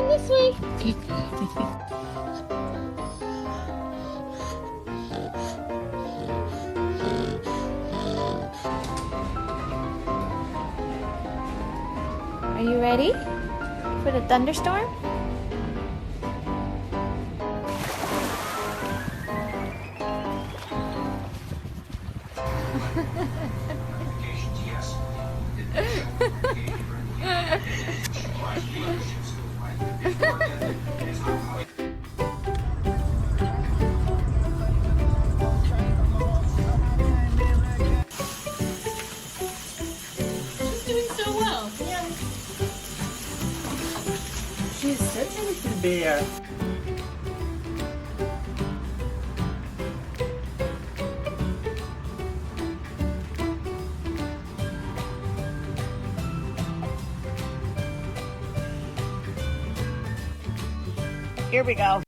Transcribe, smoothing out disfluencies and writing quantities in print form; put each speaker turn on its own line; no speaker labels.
on this way. Are you ready for the thunderstorm?
She's such a little bear. Here we go.